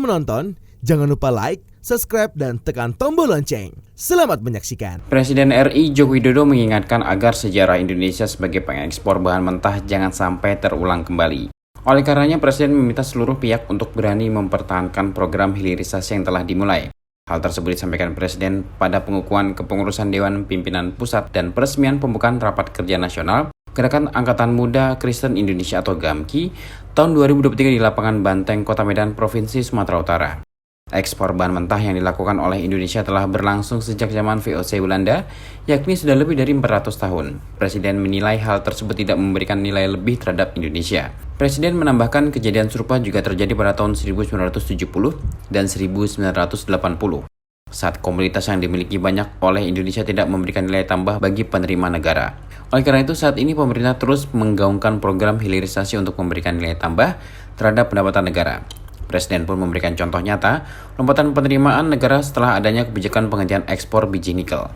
menonton, jangan lupa like, subscribe, dan tekan tombol lonceng. Selamat menyaksikan. Presiden RI Joko Widodo mengingatkan agar sejarah Indonesia sebagai pengekspor bahan mentah jangan sampai terulang kembali. Oleh karenanya, Presiden meminta seluruh pihak untuk berani mempertahankan program hilirisasi yang telah dimulai. Hal tersebut disampaikan Presiden pada pengukuhan kepengurusan Dewan Pimpinan Pusat dan peresmian pembukaan Rapat Kerja Nasional Gerakan Angkatan Muda Kristen Indonesia atau GAMKI tahun 2023 di lapangan Banteng, Kota Medan, Provinsi Sumatera Utara. Ekspor bahan mentah yang dilakukan oleh Indonesia telah berlangsung sejak zaman VOC Belanda, yakni sudah lebih dari 400 tahun. Presiden menilai hal tersebut tidak memberikan nilai lebih terhadap Indonesia. Presiden menambahkan kejadian serupa juga terjadi pada tahun 1970 dan 1980. Saat komoditas yang dimiliki banyak oleh Indonesia tidak memberikan nilai tambah bagi penerima negara. Oleh karena itu, saat ini pemerintah terus menggaungkan program hilirisasi untuk memberikan nilai tambah terhadap pendapatan negara. Presiden pun memberikan contoh nyata lompatan penerimaan negara setelah adanya kebijakan penghentian ekspor biji nikel.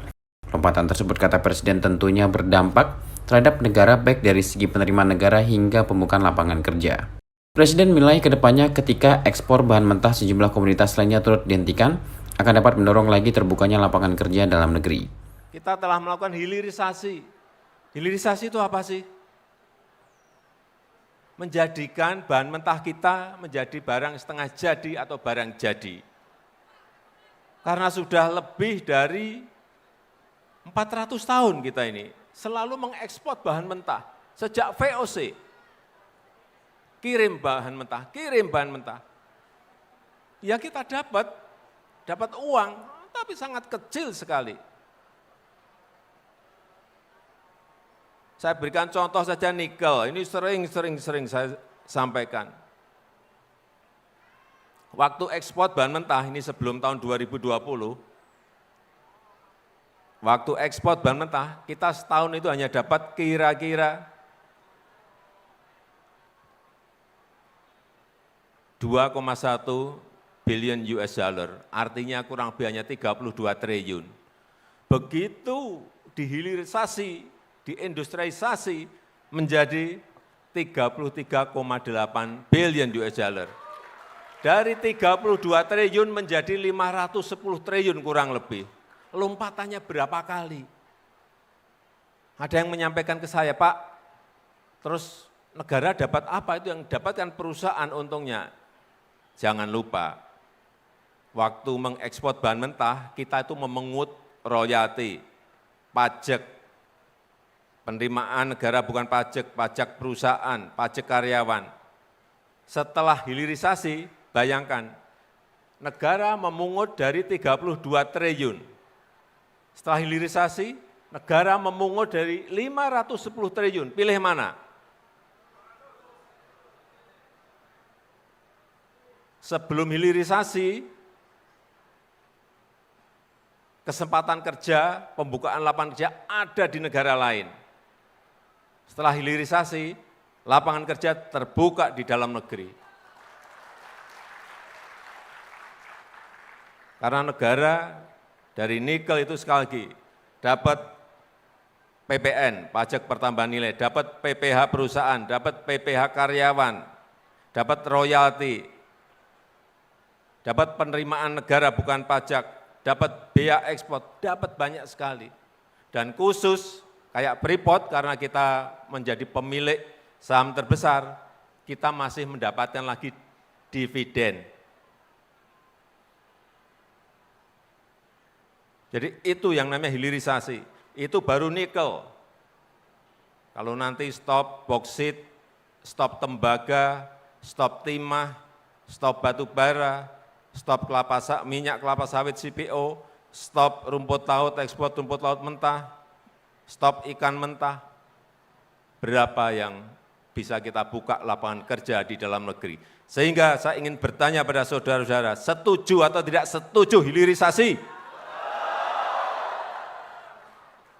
Lompatan tersebut, kata Presiden, tentunya berdampak terhadap negara baik dari segi penerimaan negara hingga pembukaan lapangan kerja. Presiden menilai kedepannya ketika ekspor bahan mentah sejumlah komoditas lainnya turut dihentikan, akan dapat mendorong lagi terbukanya lapangan kerja dalam negeri. Kita telah melakukan hilirisasi. Hilirisasi itu apa sih? Menjadikan bahan mentah kita menjadi barang setengah jadi atau barang jadi. Karena sudah lebih dari 400 tahun kita ini selalu mengekspor bahan mentah. Sejak VOC, kirim bahan mentah. Ya kita dapat uang, tapi sangat kecil sekali. Saya berikan contoh saja nikel, ini sering saya sampaikan. Waktu ekspor bahan mentah, ini sebelum tahun 2020, waktu ekspor bahan mentah, kita setahun itu hanya dapat kira-kira 2,1 billion US dollar, artinya kurang lebih hanya 32 triliun. Begitu dihilirisasi, diindustrialisasi menjadi 33,8 billion US dollar. Dari 32 triliun menjadi 510 triliun kurang lebih. Lompatannya berapa kali? Ada yang menyampaikan ke saya, Pak, terus negara dapat apa? Itu yang dapatkan perusahaan untungnya. Jangan lupa, waktu mengekspor bahan mentah, kita itu memungut royalti, pajak, penerimaan negara bukan pajak perusahaan, pajak karyawan. Setelah hilirisasi, bayangkan, negara memungut dari 32 triliun. Setelah hilirisasi, negara memungut dari 510 triliun. Pilih mana? Sebelum hilirisasi, kesempatan kerja, pembukaan lapangan kerja ada di negara lain. Setelah hilirisasi, lapangan kerja terbuka di dalam negeri. Karena negara dari nikel itu sekali lagi dapat PPN, pajak pertambahan nilai, dapat PPh perusahaan, dapat PPh karyawan, dapat royalti, dapat penerimaan negara bukan pajak, dapat bea ekspor, dapat banyak sekali. Dan khusus kayak Freeport, karena kita menjadi pemilik saham terbesar, kita masih mendapatkan lagi dividen. Jadi itu yang namanya hilirisasi, itu baru nikel. Kalau nanti stop boksit, stop tembaga, stop timah, stop batu bara, stop minyak kelapa sawit CPO, stop rumput laut, ekspor rumput laut mentah, stop ikan mentah, berapa yang bisa kita buka lapangan kerja di dalam negeri. Sehingga saya ingin bertanya pada saudara-saudara, setuju atau tidak setuju hilirisasi?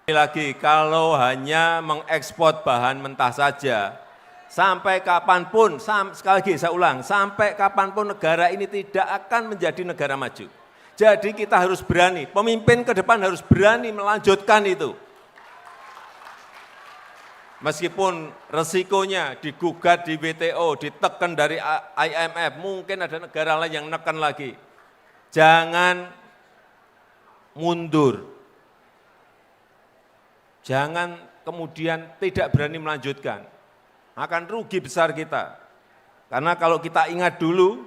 Lagi, kalau hanya mengekspor bahan mentah saja, sampai kapanpun, sekali lagi saya ulang, sampai kapanpun negara ini tidak akan menjadi negara maju. Jadi kita harus berani, pemimpin ke depan harus berani melanjutkan itu. Meskipun resikonya digugat di WTO, ditekan dari IMF, mungkin ada negara lain yang neken lagi. Jangan mundur. Jangan kemudian tidak berani melanjutkan. Akan rugi besar kita. Karena kalau kita ingat dulu,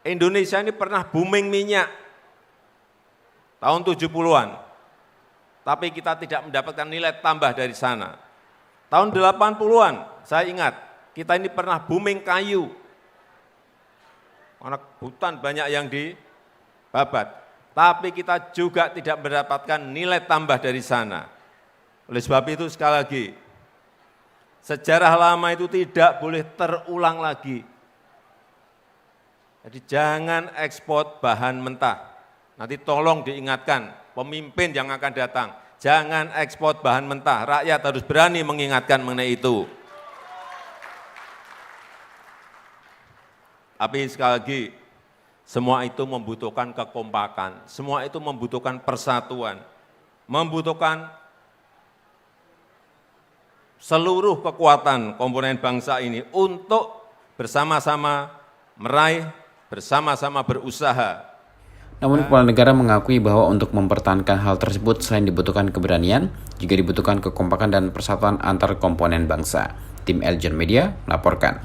Indonesia ini pernah booming minyak tahun 70-an. Tapi kita tidak mendapatkan nilai tambah dari sana. Tahun 80-an, saya ingat, kita ini pernah booming kayu. Karena hutan banyak yang dibabat. Tapi kita juga tidak mendapatkan nilai tambah dari sana. Oleh sebab itu sekali lagi, sejarah lama itu tidak boleh terulang lagi. Jadi jangan ekspor bahan mentah. Nanti tolong diingatkan pemimpin yang akan datang. Jangan ekspor bahan mentah, rakyat harus berani mengingatkan mengenai itu. Tapi sekali lagi, semua itu membutuhkan kekompakan, semua itu membutuhkan persatuan, membutuhkan seluruh kekuatan komponen bangsa ini untuk bersama-sama meraih, bersama-sama berusaha. Namun kepala negara mengakui bahwa untuk mempertahankan hal tersebut selain dibutuhkan keberanian, juga dibutuhkan kekompakan dan persatuan antar komponen bangsa. Tim Eljon Media melaporkan.